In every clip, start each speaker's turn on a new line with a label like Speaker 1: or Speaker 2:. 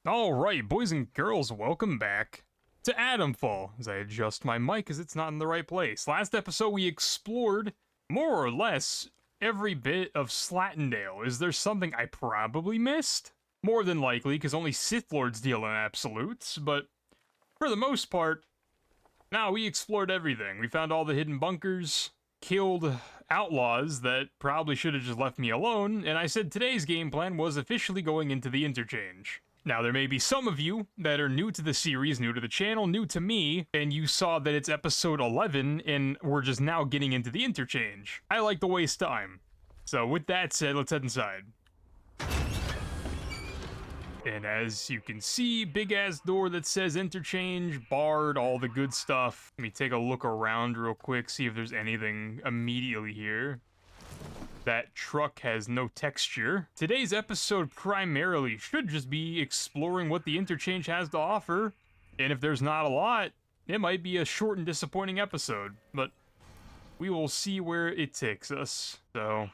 Speaker 1: Alright, boys and girls, welcome back to Atomfall, as I adjust my mic because it's not in the right place. Last episode we explored, more or less, every bit of Slatindale. Is there something I probably missed? More than likely, because only Sith Lords deal in absolutes, but for the most part, now we explored everything. We found all the hidden bunkers, killed outlaws that probably should have just left me alone, and I said today's game plan was officially going into the Interchange. Now, there may be some of you that are new to the series, new to the channel, new to me, and you saw that it's episode 11, and we're just now getting into the Interchange. I like to waste time. So with that said, let's head inside. And as you can see, big-ass door that says Interchange, barred, all the good stuff. Let me take a look around real quick, see if there's anything immediately here. That truck has no texture. Today's episode primarily should just be exploring what the Interchange has to offer, and if there's not a lot, it might be a short and disappointing episode, but we will see where it takes us. So,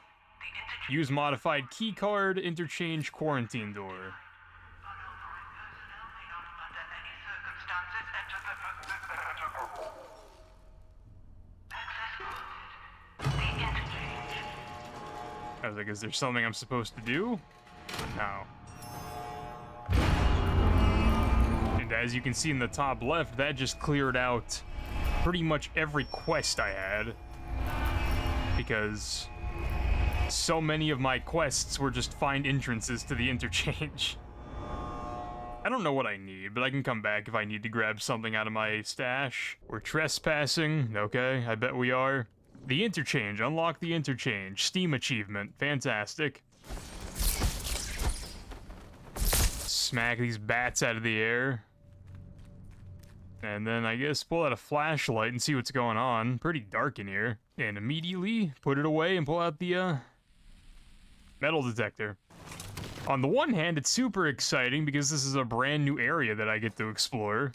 Speaker 1: use modified keycard, Interchange quarantine door. I was like, is there something I'm supposed to do? No. And as you can see in the top left, that just cleared out pretty much every quest I had. Because so many of my quests were just find entrances to the Interchange. I don't know what I need, but I can come back if I need to grab something out of my stash. We're trespassing. Okay, I bet we are. The Interchange. Unlock the Interchange. Steam achievement. Fantastic. Smack these bats out of the air. And then I guess pull out a flashlight and see what's going on. Pretty dark in here. And immediately put it away and pull out the metal detector. On the one hand, it's super exciting because this is a brand new area that I get to explore.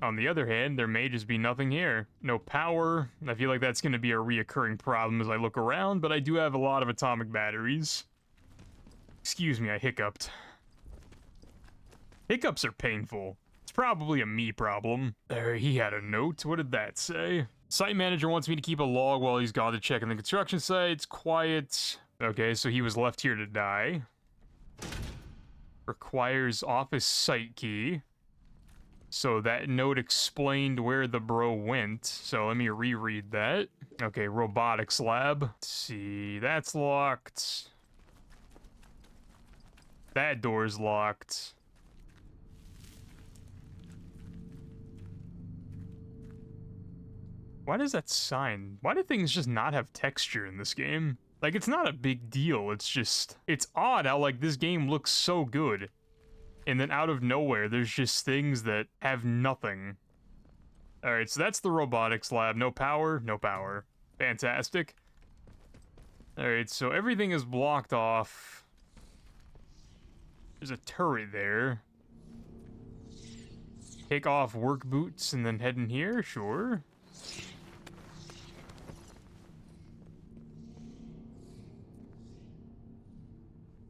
Speaker 1: On the other hand, there may just be nothing here. No power. I feel like that's going to be a reoccurring problem as I look around, but I do have a lot of atomic batteries. Excuse me, I hiccuped. Hiccups are painful. It's probably a me problem. There, he had a note. What did that say? Site manager wants me to keep a log while he's gone to check in the construction sites. Quiet. Okay, so he was left here to die. Requires office site key. So that note explained where the bro went. So let me reread that. Okay, robotics lab. Let's see, that's locked. That door's locked. Why does that sign? Why do things just not have texture in this game? Like, it's not a big deal, it's just... It's odd how, like, this game looks so good. And then out of nowhere, there's just things that have nothing. Alright, so that's the robotics lab. No power, no power. Fantastic. Alright, so everything is blocked off. There's a turret there. Take off work boots and then head in here? Sure.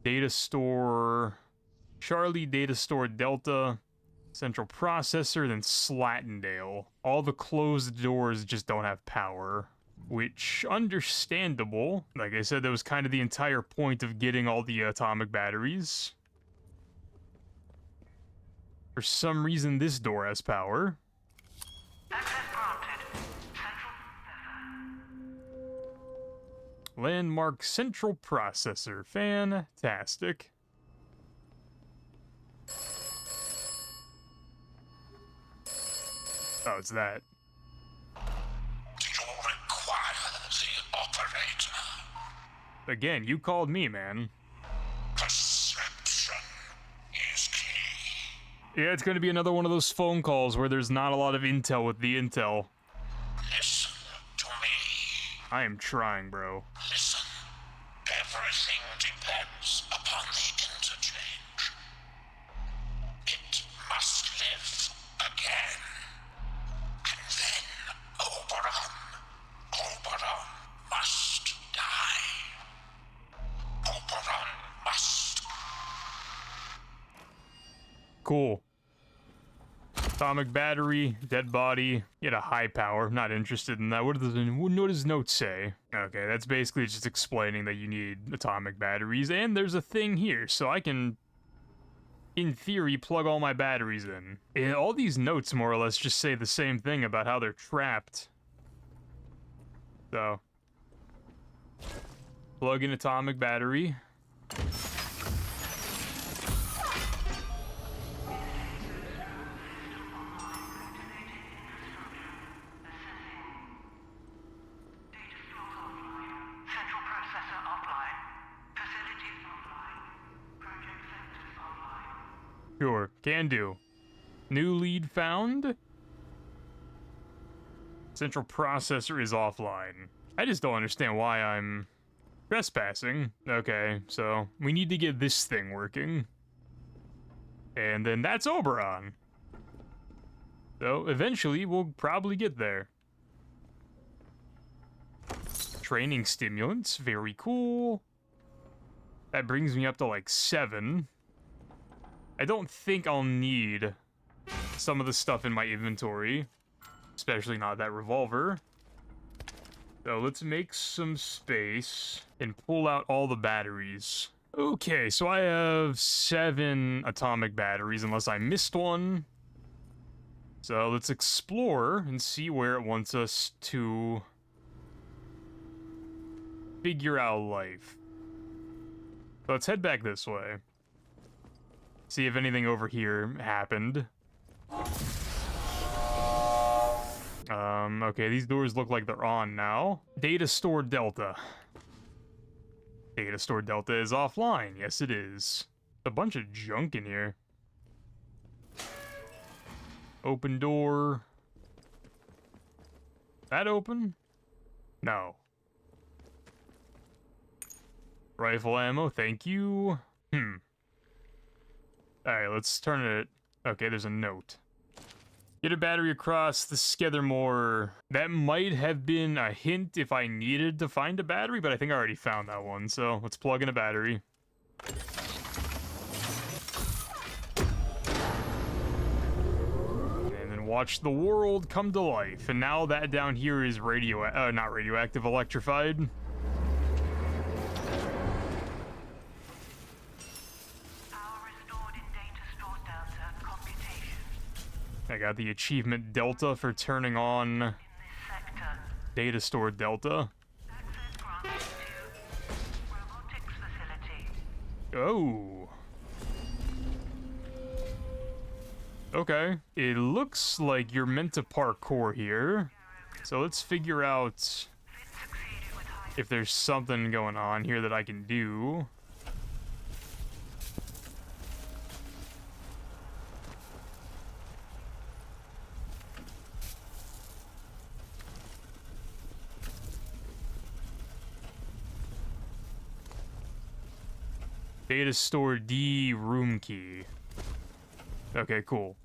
Speaker 1: Data store... Charlie, Data Store Delta, Central Processor, then Slatindale. All the closed doors just don't have power, which, understandable. Like I said, that was kind of the entire point of getting all the atomic batteries. For some reason, this door has power.
Speaker 2: Access granted.
Speaker 1: Landmark Central Processor. Fantastic. Oh, it's that.
Speaker 3: Do you require the operator?
Speaker 1: Again, you called me, man.
Speaker 3: Perception is key.
Speaker 1: Yeah, it's gonna be another one of those phone calls where there's not a lot of intel with the intel.
Speaker 3: Listen to me.
Speaker 1: I am trying, bro.
Speaker 3: Listen. Everything depends upon the interchange. It must live again. And then Oberon must die. Oberon must.
Speaker 1: cool. Atomic battery, dead body, get a high power. Not interested in that. What does note say? Okay, that's basically just explaining that you need atomic batteries, and there's a thing here, so I can, in theory, plug all my batteries in. And all these notes more or less just say the same thing about how they're trapped. So, plug in atomic battery. Sure, can do. New lead found. Central processor is offline. I just don't understand why I'm trespassing. Okay, so we need to get this thing working. And then that's Oberon. So eventually we'll probably get there. Training stimulants, very cool. That brings me up to like 7. I don't think I'll need some of the stuff in my inventory, especially not that revolver. So let's make some space and pull out all the batteries. Okay, so I have 7 atomic batteries, unless I missed one. So let's explore and see where it wants us to figure out life. So let's head back this way. See if anything over here happened. Okay, these doors look like they're on now. Data store Delta. Data store Delta is offline. Yes, it is. A bunch of junk in here. Open door. That open? No. Rifle ammo, thank you. Alright, let's turn it. Okay, there's a note. Get a battery across the Skethermore. That might have been a hint if I needed to find a battery, but I think I already found that one, so let's plug in a battery. And then watch the world come to life. And now that down here is not radioactive, electrified. I got the achievement Delta for turning on data store Delta. Oh. Okay. It looks like you're meant to parkour here. So let's figure out if there's something going on here that I can do. Data store D room key. Okay, cool.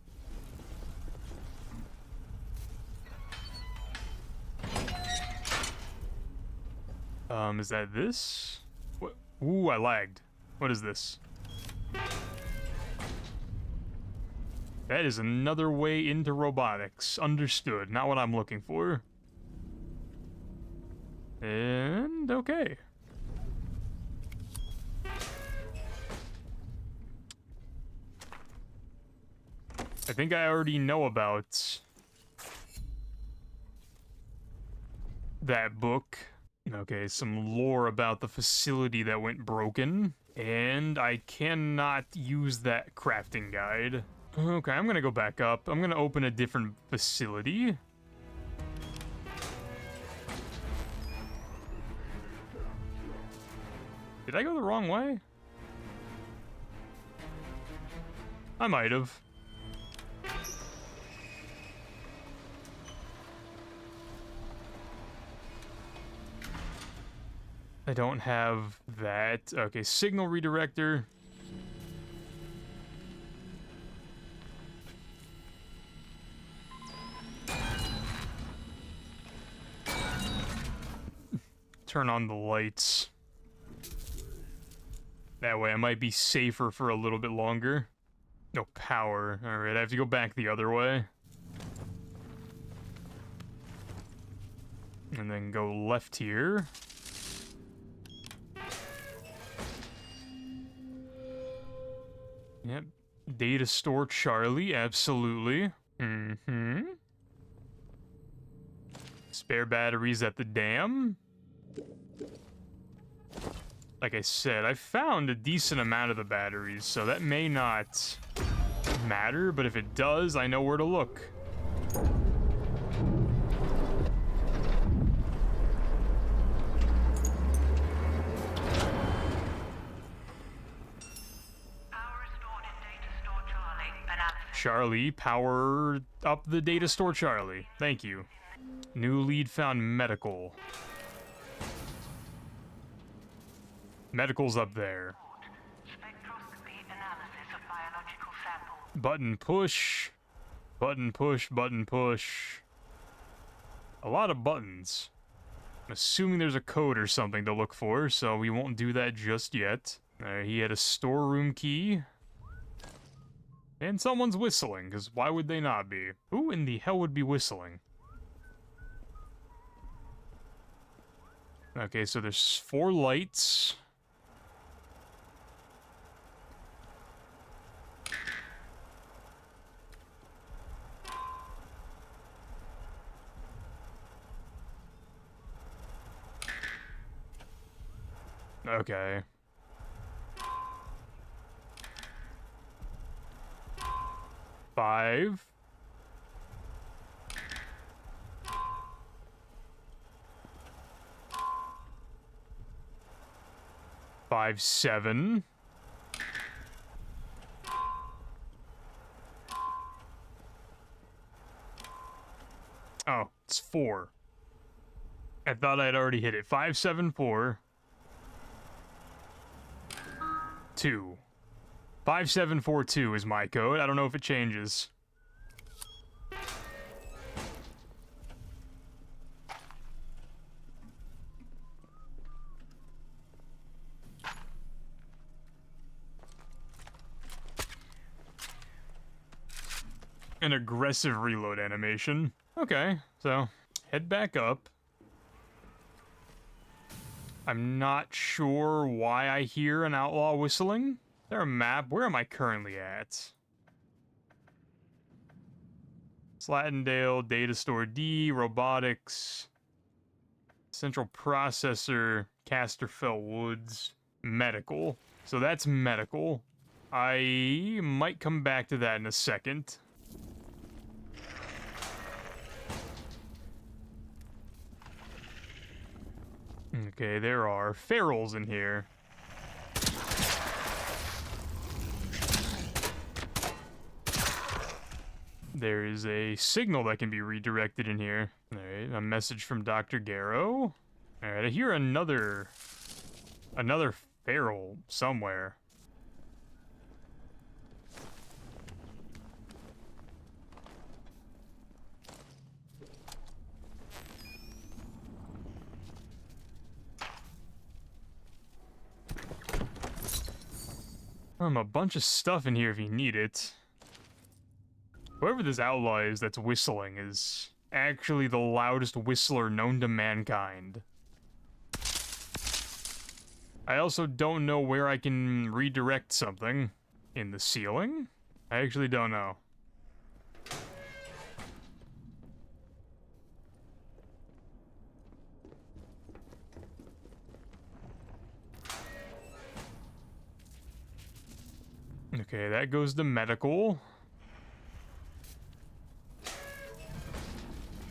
Speaker 1: Is that this? What? Ooh, I lagged. What is this? That is another way into robotics. Understood. Not what I'm looking for. And okay. I think I already know about that book. Okay, some lore about the facility that went broken. And I cannot use that crafting guide. Okay, I'm gonna go back up. I'm gonna open a different facility. Did I go the wrong way? I might have. I don't have that. Okay, signal redirector. Turn on the lights. That way I might be safer for a little bit longer. No power. Alright, I have to go back the other way. And then go left here. Yep. Data store Charlie, absolutely. Mm-hmm. Spare batteries at the dam. Like I said, I found a decent amount of the batteries, so that may not matter, but if it does, I know where to look. Charlie, power up the data store Charlie. Thank you. New lead found medical. Medical's up there.
Speaker 2: Spectroscopy analysis of biological samples.
Speaker 1: Button push. Button push, button push. A lot of buttons. I'm assuming there's a code or something to look for, so we won't do that just yet. He had a storeroom key. And someone's whistling, because why would they not be? Who in the hell would be whistling? Okay, so there's 4 lights. Okay. Five. Five, 7. Oh, it's 4. I thought I'd already hit it. 5, 7, 4. 2. 5742 is my code. I don't know if it changes. An aggressive reload animation. Okay, so head back up. I'm not sure why I hear an outlaw whistling. Is there a map? Where am I currently at? Slatendale, Data Store D, Robotics, Central Processor, Casterfell Woods, Medical. So that's Medical. I might come back to that in a second. Okay, there are ferals in here. There is a signal that can be redirected in here. Alright, a message from Dr. Garrow. Alright, I hear another feral somewhere. A bunch of stuff in here if you need it. Whoever this outlaw is that's whistling is actually the loudest whistler known to mankind. I also don't know where I can redirect something. In the ceiling? I actually don't know. Okay, that goes to medical.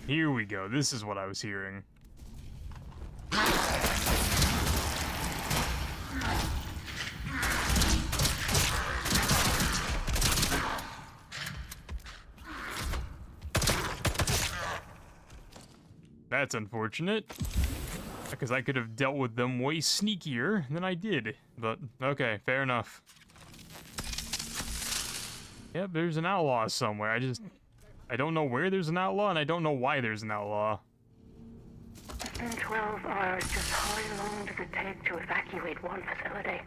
Speaker 1: Here we go. This is what I was hearing. That's unfortunate. Because I could have dealt with them way sneakier than I did. But, okay, fair enough. Yep, there's an outlaw somewhere. I don't know where there's an outlaw, and I don't know why there's an outlaw.
Speaker 4: In 12 hours, just how long does it take to evacuate one facility?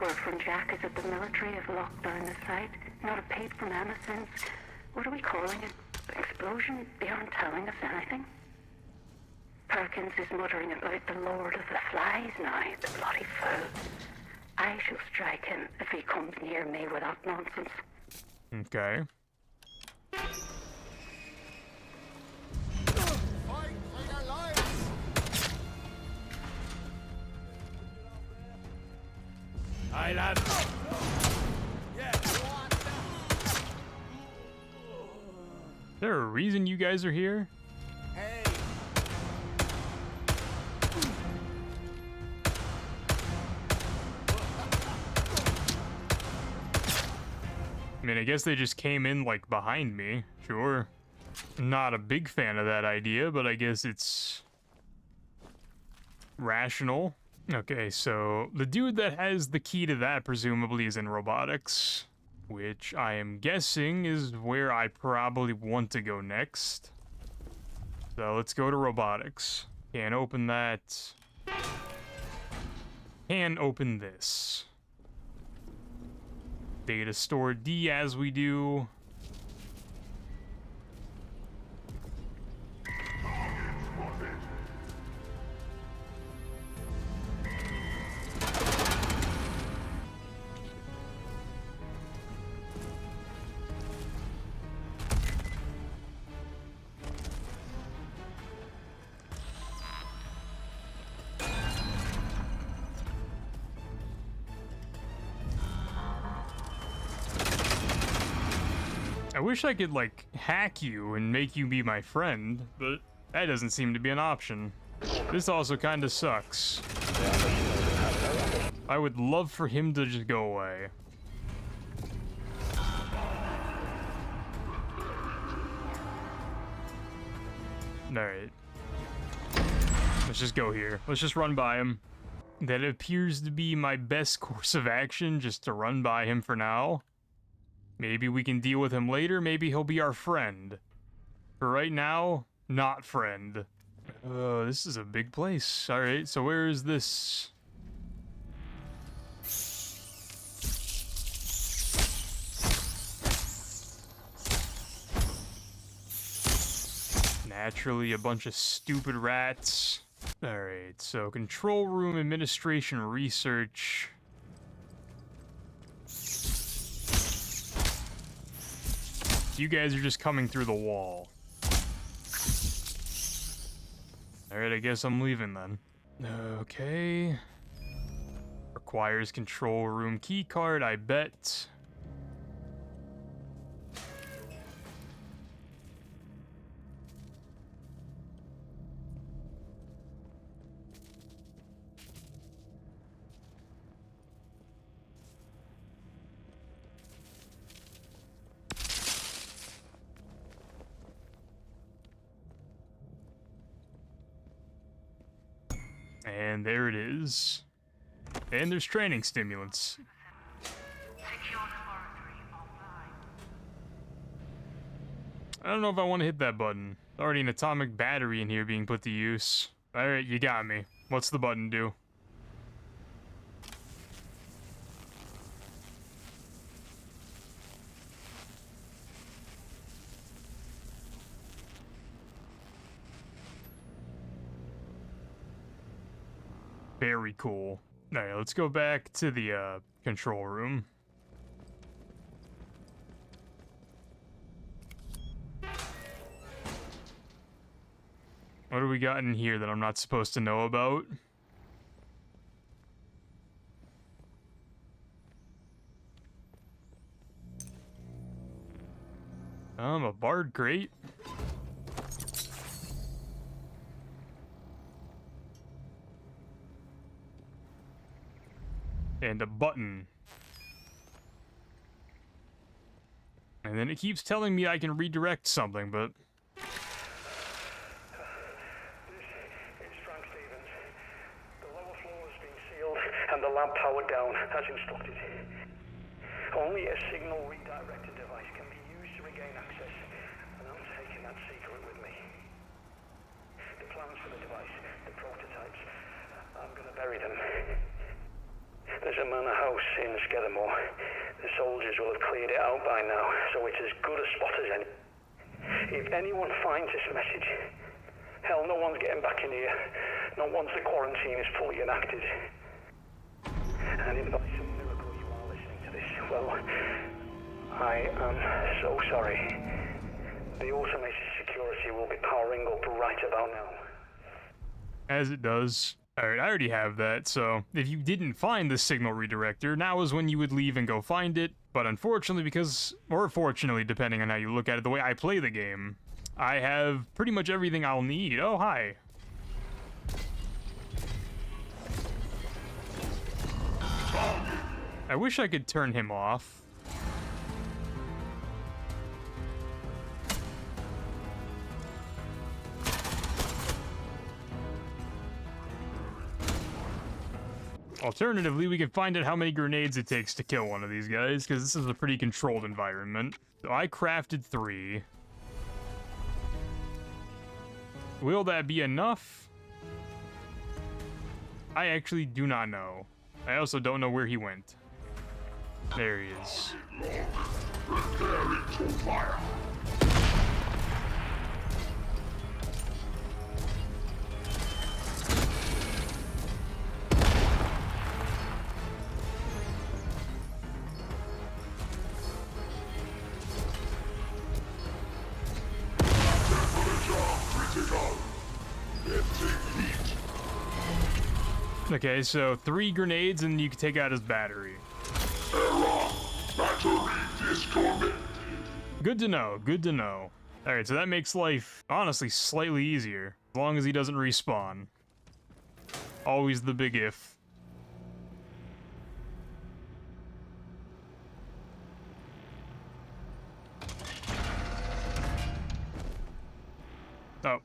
Speaker 2: Word from Jack is that the military have locked down the site. Not a peep from Emma since... What are we calling it? Explosion? They aren't telling us anything. Perkins is muttering about the Lord of the Flies now, the bloody fool. I shall strike him if he comes near me with that nonsense.
Speaker 1: Okay.
Speaker 5: Fight for your lives! Aye, lad. Yeah.
Speaker 1: Is there a reason you guys are here?
Speaker 5: Hey.
Speaker 1: I mean, I guess they just came in, like, behind me. Sure. Not a big fan of that idea, but I guess it's... rational. Okay, so the dude that has the key to that presumably is in robotics, which I am guessing is where I probably want to go next. So let's go to robotics. Can't open that. Can open this. Data store D as we do. I wish I could, like, hack you and make you be my friend, but that doesn't seem to be an option. This also kinda sucks. I would love for him to just go away. Alright. Let's just go here. Let's just run by him. That appears to be my best course of action, just to run by him for now. Maybe we can deal with him later, maybe he'll be our friend. For right now, not friend. This is a big place. Alright, so where is this? Naturally, a bunch of stupid rats. Alright, so control room, administration, research. You guys are just coming through the wall. Alright, I guess I'm leaving then. Okay. Requires control room keycard, I bet. And there it is. And there's training stimulants.
Speaker 2: Secure laboratory offline.
Speaker 1: I don't know if I want to hit that button. Already an atomic battery in here being put to use. Alright, you got me. What's the button do? Very cool. Alright, let's go back to the control room. What do we got in here that I'm not supposed to know about? A bard crate. And a button. And then it keeps telling me I can redirect something, but...
Speaker 6: The lower floor has been sealed and the lab powered down, as instructed. Only a signal redirected device can be used to regain access, and I'm taking that secret with me. The plans for the device, the prototypes, I'm gonna bury them. There's a manor house in Skedamore. The soldiers will have cleared it out by now, so it's as good a spot as any. If anyone finds this message, hell, no one's getting back in here. Not once the quarantine is fully enacted. And if by some miracle you are listening to this, well, I am so sorry. The automated security will be powering up right about now.
Speaker 1: As it does. Alright, I already have that, so if you didn't find the signal redirector, now is when you would leave and go find it. But unfortunately, or fortunately, depending on how you look at it, the way I play the game, I have pretty much everything I'll need. Oh, hi. I wish I could turn him off. Alternatively, we can find out how many grenades it takes to kill one of these guys, because this is a pretty controlled environment. So I crafted 3. Will that be enough? I actually do not know. I also don't know where he went. There he is.
Speaker 3: Preparing to fire.
Speaker 1: Okay, so 3 grenades and you can take out his battery.
Speaker 3: Error. Battery disconnected.
Speaker 1: Good to know, good to know. Alright, so that makes life, honestly, slightly easier. As long as he doesn't respawn. Always the big if. Oh.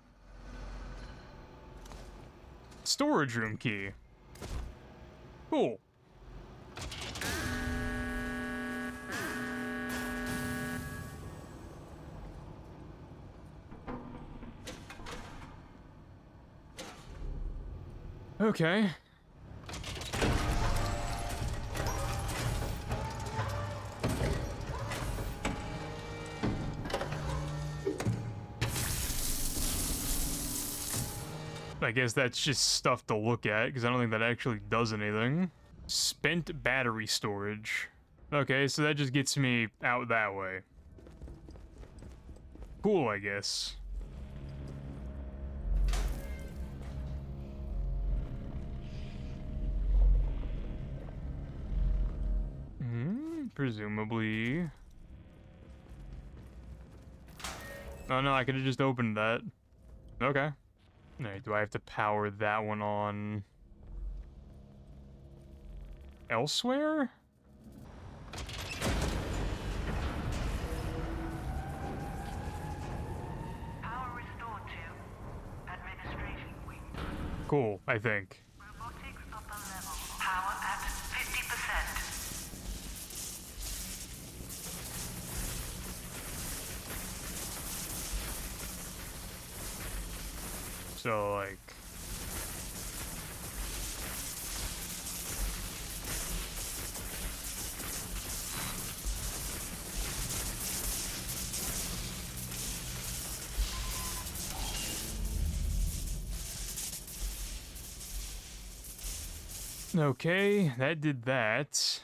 Speaker 1: Storage room key. Cool. Okay. I guess that's just stuff to look at, because I don't think that actually does anything. Spent battery storage. Okay, so that just gets me out that way. Cool, I guess. Presumably. Oh no, I could have just opened that. Okay. Alright, do I have to power that one on elsewhere?
Speaker 4: Power restored to administration wing.
Speaker 1: Cool, I think.
Speaker 4: Robotics upper level. Power at 50%.
Speaker 1: So, like... Okay, that did that.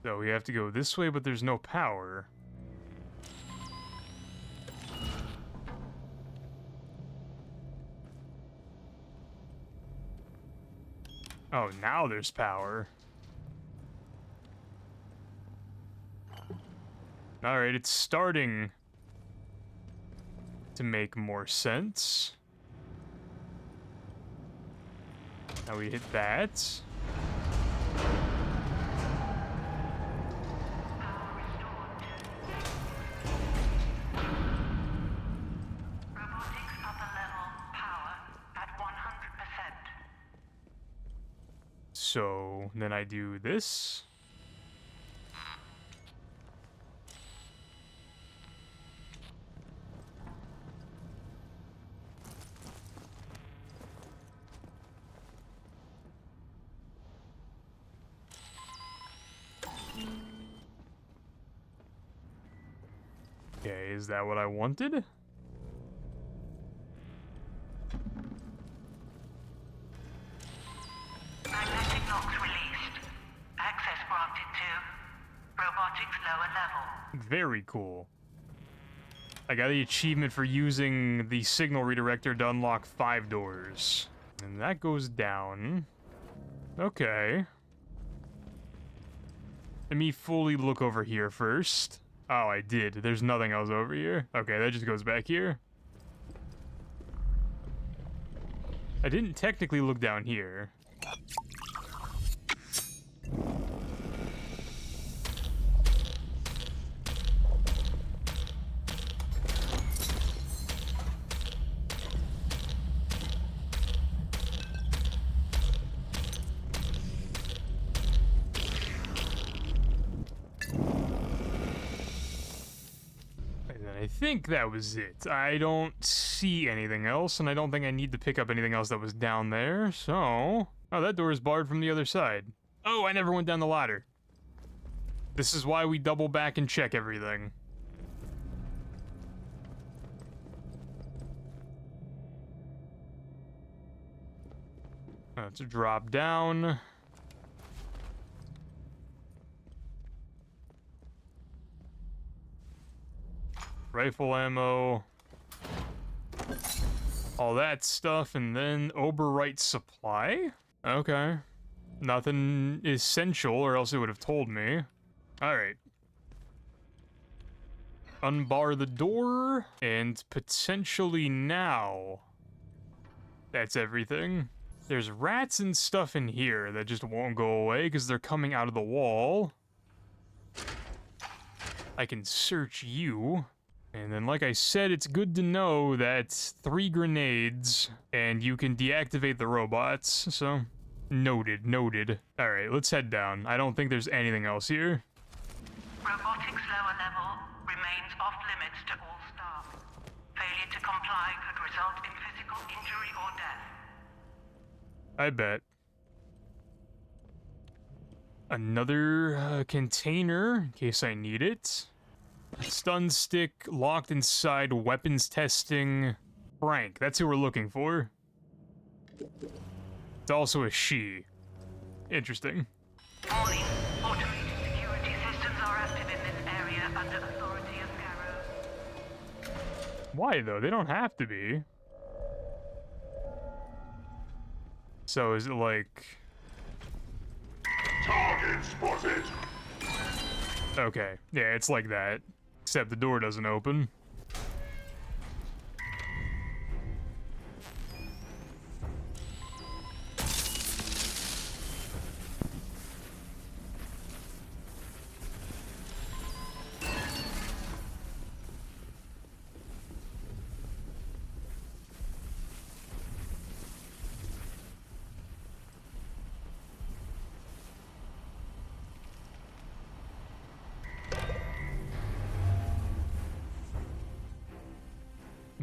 Speaker 1: So we have to go this way, but there's no power. Oh, now there's power. Alright, it's starting to make more sense. Now we hit that.
Speaker 4: Robotics upper level. Power at 100%.
Speaker 1: So then I do this. Is that what I wanted?
Speaker 4: Magnetic locks released. Access granted to Robotics lower level.
Speaker 1: Very cool. I got the achievement for using the signal redirector to unlock 5 doors. And that goes down. Okay. Let me fully look over here first. Oh, I did. There's nothing else over here. Okay, that just goes back here. I didn't technically look down here. I think that was it. I don't see anything else, and I don't think I need to pick up anything else that was down there, so... Oh, that door is barred from the other side. Oh, I never went down the ladder. This is why we double back and check everything. Let's drop down. Rifle ammo, all that stuff, and then Oberite supply? Okay. Nothing essential, or else it would have told me. Alright. Unbar the door, and potentially now. That's everything. There's rats and stuff in here that just won't go away because they're coming out of the wall. I can search you. And then, like I said, it's good to know that 3 grenades, and you can deactivate the robots, so... Noted, noted. Alright, let's head down. I don't think there's anything else here.
Speaker 4: Robotics lower level remains off limits to all staff. Failure to comply could result in physical injury or death.
Speaker 1: I bet. Another container, in case I need it. Stun stick locked inside weapons testing. Frank, that's who we're looking for. It's also a she. Interesting.
Speaker 4: Warning, automated security systems are active in this area under authority of Garrow.
Speaker 1: Why though? They don't have to be. So is it like...
Speaker 3: Target spotted!
Speaker 1: Okay, yeah, it's like that. Except the door doesn't open.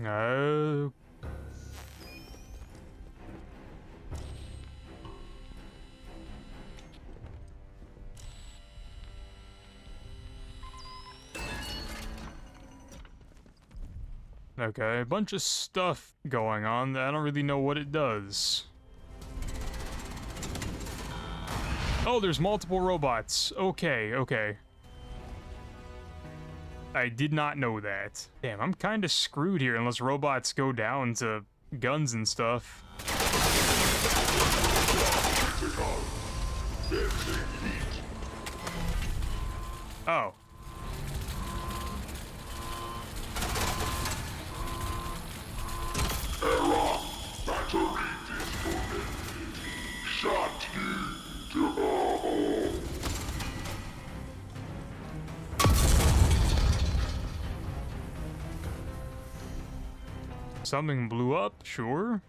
Speaker 1: No. Okay, a bunch of stuff going on that I don't really know what it does. Oh, there's multiple robots. Okay, okay. I did not know that. Damn, I'm kind of screwed here unless robots go down to guns and stuff. Oh.
Speaker 3: Error! Battery disconnected. Shut you to hole.
Speaker 1: Something blew up, sure.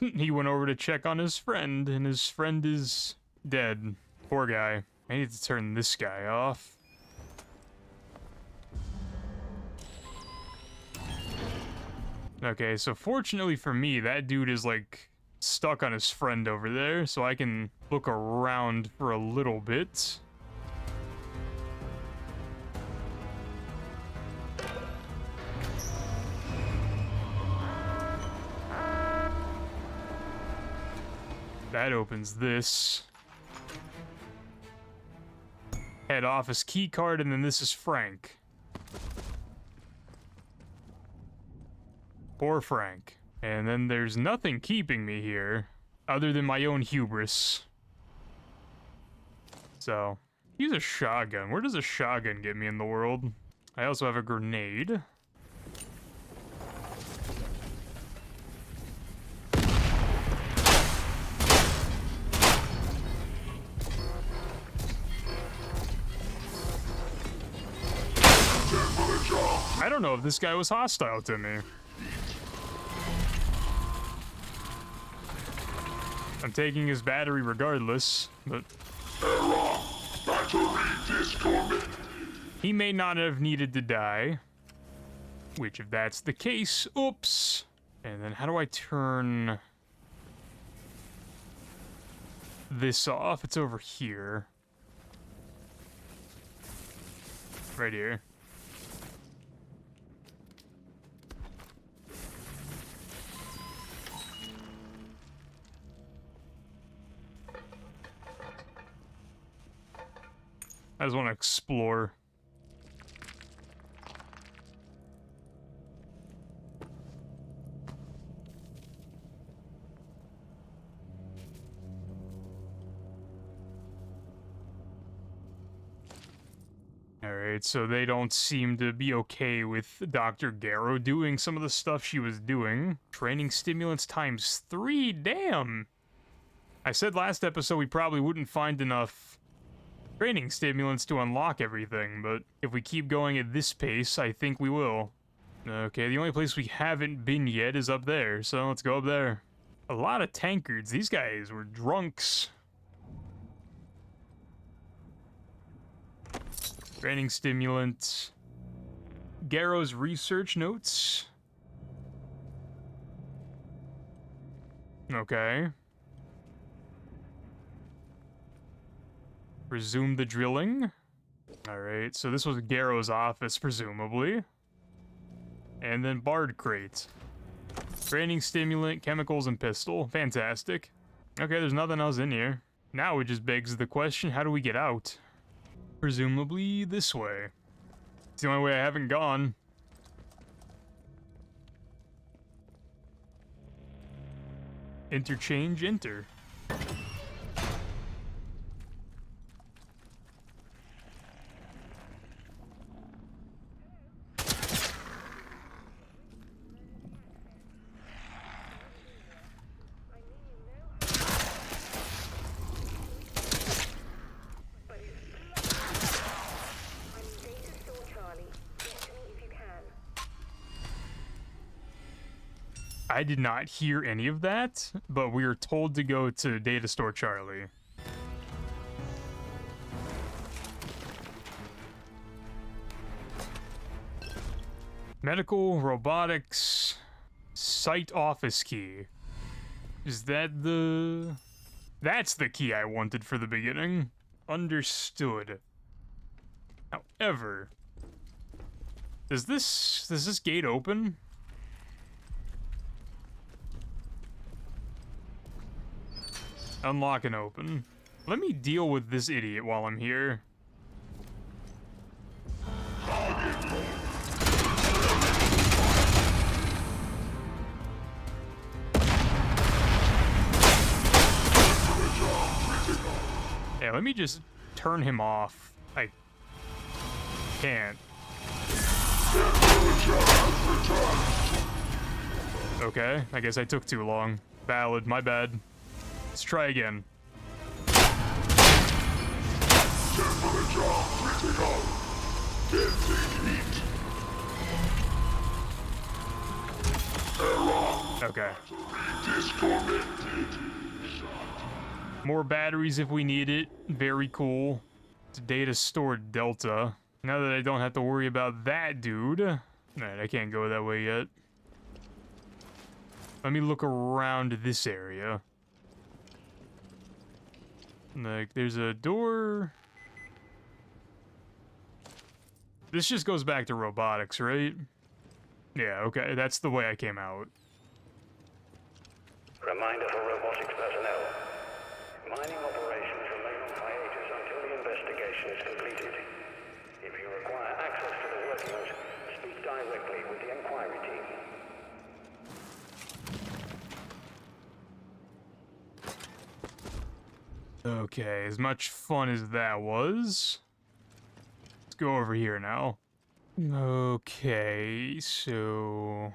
Speaker 1: He went over to check on his friend, and his friend is dead. Poor guy. I need to turn this guy off. Okay, so fortunately for me, that dude is like stuck on his friend over there, so I can look around for a little bit. That opens this. Head office key card, and then this is Frank. Poor Frank. And then there's nothing keeping me here other than my own hubris. So, use a shotgun. Where does a shotgun get me in the world? I also have a grenade. I don't know if this guy was hostile to me. I'm taking his battery regardless, but...
Speaker 3: Error! Battery disconnected!
Speaker 1: He may not have needed to die. Which, if that's the case, oops! And then how do I turn... this off? It's over here. Right here. I just want to explore. Alright, so they don't seem to be okay with Dr. Garrow doing some of the stuff she was doing. Training stimulants times 3, damn! I said last episode we probably wouldn't find enough training stimulants to unlock everything, but if we keep going at this pace, I think we will. Okay, the only place we haven't been yet is up there, so let's go up there. A lot of tankards. These guys were drunks. Training stimulant. Garrow's research notes. Okay. Resume the drilling. Alright, so this was Garrow's office, presumably. And then Bard crate. Training stimulant, chemicals, and pistol. Fantastic. Okay, there's nothing else in here. Now it just begs the question, how do we get out? Presumably this way. It's the only way I haven't gone. Interchange, enter. I did not hear any of that, but we were told to go to Data Store Charlie. Medical, robotics, site office key. Is that the... That's the key I wanted for the beginning. Understood. However, does this gate open? Unlock and open. Let me deal with this idiot while I'm here. Yeah, let me just turn him off. I can't. Okay, I guess I took too long. Valid, my bad. Let's try again. Okay. More batteries if we need it. Very cool. It's data stored Delta. Now that I don't have to worry about that dude. Alright, I can't go that way yet. Let me look around this area. Like, there's a door. This just goes back to robotics, right? Yeah, okay, that's the way I came out.
Speaker 6: Reminder for robotics personnel. Mining operations remain on hiatus until the investigation is completed. If you require access to the workings, speak directly with the inquiry team.
Speaker 1: Okay, as much fun as that was, let's go over here now. Okay, so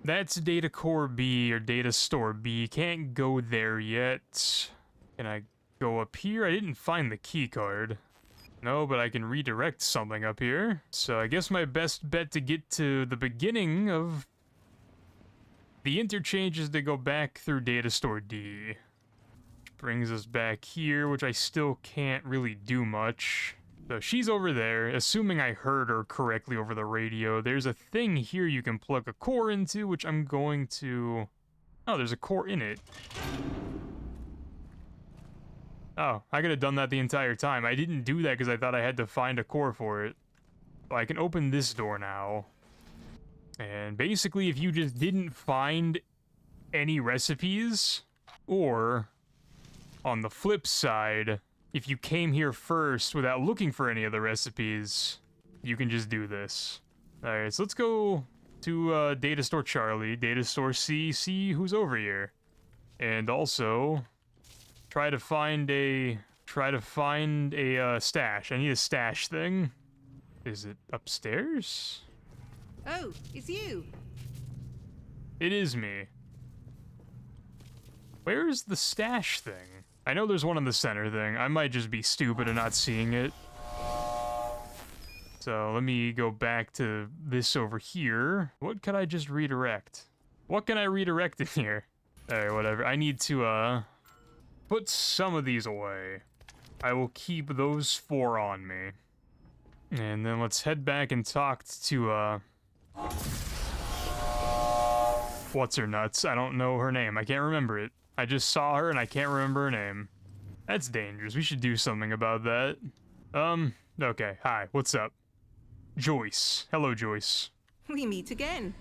Speaker 1: that's data core B or data store B. Can't go there yet. Can I go up here? I didn't find the key card. No, but I can redirect something up here. So I guess my best bet to get to the beginning of the interchange is to go back through data store D. Brings us back here, which I still can't really do much. So she's over there, assuming I heard her correctly over the radio. There's a thing here you can plug a core into, which I'm going to... Oh, there's a core in it. Oh, I could have done that the entire time. I didn't do that because I thought I had to find a core for it. So I can open this door now. And basically, if you just didn't find any recipes, or... on the flip side, if you came here first without looking for any of the recipes, you can just do this. Alright, so let's go to Data Store Charlie, Data Store C, see who's over here. And also, try to find a stash. I need a stash thing. Is it upstairs?
Speaker 7: Oh, it's you.
Speaker 1: It is me. Where's the stash thing? I know there's one in the center thing. I might just be stupid and not seeing it. So let me go back to this over here. What could I just redirect? What can I redirect in here? Alright, whatever. I need to, put some of these away. I will keep those 4 on me. And then let's head back and talk to, what's her nuts? I don't know her name. I can't remember it. I just saw her and I can't remember her name. That's dangerous. We should do something about that. Okay. Hi. What's up? Joyce. Hello, Joyce.
Speaker 7: We meet again.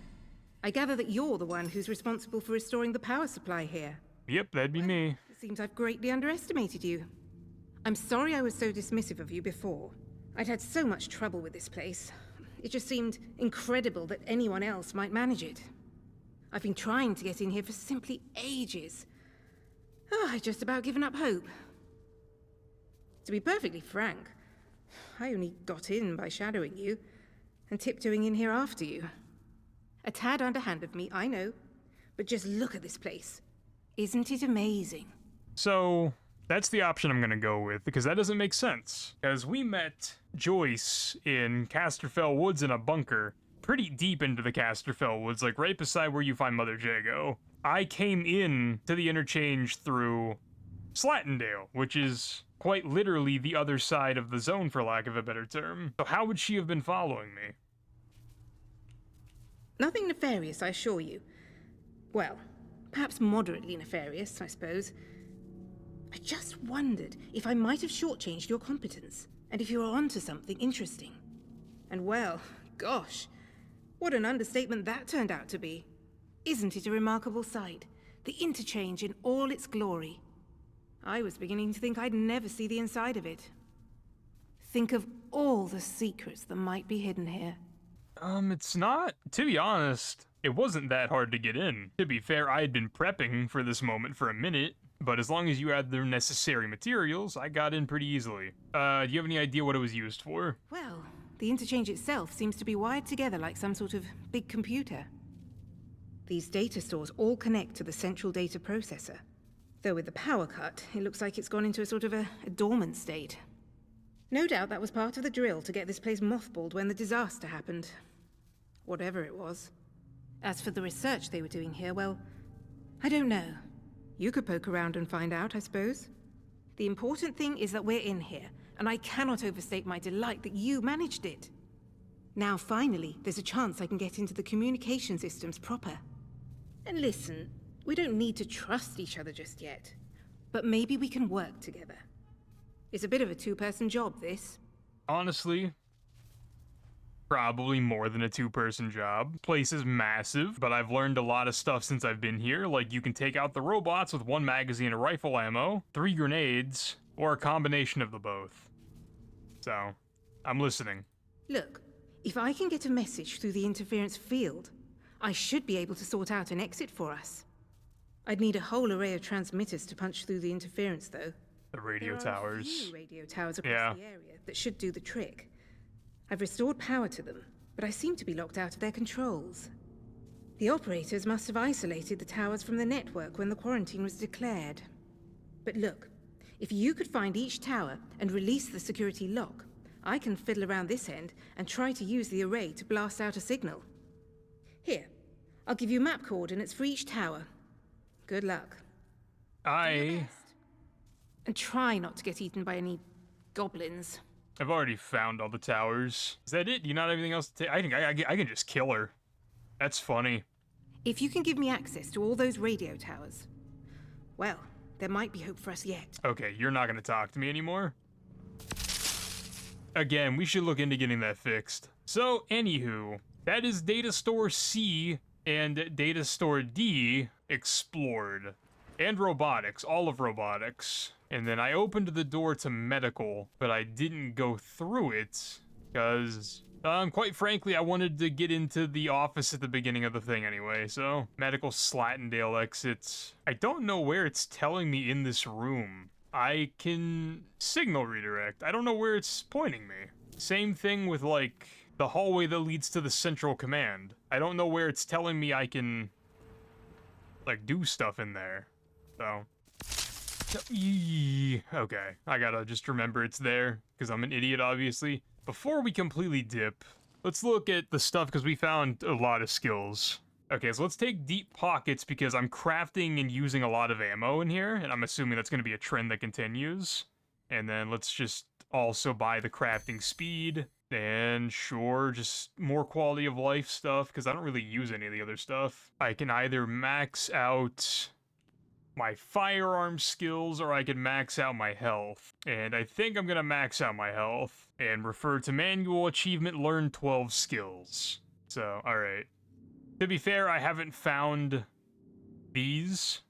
Speaker 7: I gather that you're the one who's responsible for restoring the power supply here.
Speaker 1: Yep, that'd be me.
Speaker 7: It seems I've greatly underestimated you. I'm sorry I was so dismissive of you before. I'd had so much trouble with this place. It just seemed incredible that anyone else might manage it. I've been trying to get in here for simply ages. I'd just about given up hope. To be perfectly frank, I only got in by shadowing you, and tiptoeing in here after you. A tad underhand of me, I know, but just look at this place. Isn't it amazing?
Speaker 1: So, that's the option I'm gonna go with, because that doesn't make sense. Because we met Joyce in Casterfell Woods in a bunker, pretty deep into the Casterfell Woods, like right beside where you find Mother Jago. I came in to the interchange through Slattendale, which is quite literally the other side of the zone, for lack of a better term. So how would she have been following me?
Speaker 7: Nothing nefarious, I assure you. Well, perhaps moderately nefarious, I suppose. I just wondered if I might have shortchanged your competence, and if you were onto something interesting. And well, gosh, what an understatement that turned out to be. Isn't it a remarkable sight? The interchange in all its glory. I was beginning to think I'd never see the inside of it. Think of all the secrets that might be hidden here.
Speaker 1: It's not. To be honest, it wasn't that hard to get in. To be fair, I had been prepping for this moment for a minute, but as long as you had the necessary materials, I got in pretty easily. Do you have any idea what it was used for?
Speaker 7: Well, the interchange itself seems to be wired together like some sort of big computer. These data stores all connect to the central data processor. Though with the power cut, it looks like it's gone into a sort of a dormant state. No doubt that was part of the drill to get this place mothballed when the disaster happened. Whatever it was. As for the research they were doing here, well, I don't know. You could poke around and find out, I suppose. The important thing is that we're in here, and I cannot overstate my delight that you managed it. Now finally, there's a chance I can get into the communication systems proper. And listen, We don't need to trust each other just yet. But maybe we can work together. It's a bit of a two-person job, this.
Speaker 1: Honestly, probably more than a two-person job. Place is massive, but I've learned a lot of stuff since I've been here, like you can take out the robots with 1 magazine of rifle ammo, 3 grenades, or a combination of the both. So, I'm listening.
Speaker 7: Look, if I can get a message through the interference field, I should be able to sort out an exit for us. I'd need a whole array of transmitters to punch through the interference, though.
Speaker 1: The radio
Speaker 7: There are
Speaker 1: towers.
Speaker 7: a few radio towers across
Speaker 1: Yeah.
Speaker 7: the area that should do the trick. I've restored power to them, but I seem to be locked out of their controls. The operators must have isolated the towers from the network when the quarantine was declared. But look, if you could find each tower and release the security lock, I can fiddle around this end and try to use the array to blast out a signal. Here, I'll give you map coordinates for each tower. Good luck. And try not to get eaten by any goblins.
Speaker 1: I've already found all the towers. Is that it? Do you not have anything else to take? I think I can just kill her. That's funny.
Speaker 7: If you can give me access to all those radio towers, well, there might be hope for us yet.
Speaker 1: Okay, you're not gonna talk to me anymore? Again, we should look into getting that fixed. So, anywho, that is Data Store C and Data Store D explored. And Robotics, all of Robotics. And then I opened the door to Medical, but I didn't go through it, because, quite frankly, I wanted to get into the office at the beginning of the thing anyway, so Medical Slattendale exits. I don't know where it's telling me in this room. I can signal redirect. I don't know where it's pointing me. Same thing with, like, the hallway that leads to the central command. I don't know where it's telling me I can, like, do stuff in there. So, okay, I gotta just remember it's there, because I'm an idiot, obviously. Before we completely dip, let's look at the stuff, because we found a lot of skills. Okay, so let's take deep pockets, because I'm crafting and using a lot of ammo in here, and I'm assuming that's going to be a trend that continues. And then let's just also buy the crafting speed, and sure, just more quality of life stuff, because I don't really use any of the other stuff. I can either max out my firearm skills, or I can max out my health. And I think I'm gonna max out my health, and refer to manual achievement, learn 12 skills. So, alright. To be fair, I haven't found these.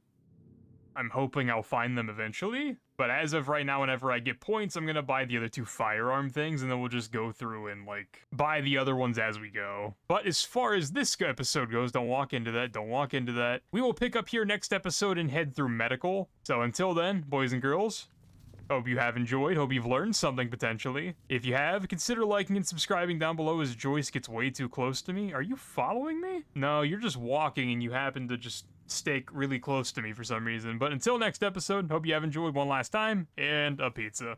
Speaker 1: I'm hoping I'll find them eventually. But as of right now, whenever I get points, I'm gonna buy the other 2 firearm things, and then we'll just go through and, like, buy the other ones as we go. But as far as this episode goes, don't walk into that, don't walk into that. We will pick up here next episode and head through Medical. So until then, boys and girls, hope you have enjoyed, hope you've learned something potentially. If you have, consider liking and subscribing down below as Joyce gets way too close to me. Are you following me? No, you're just walking and you happen to just stay really close to me for some reason. But until next episode, hope you have enjoyed one last time, and a pizza.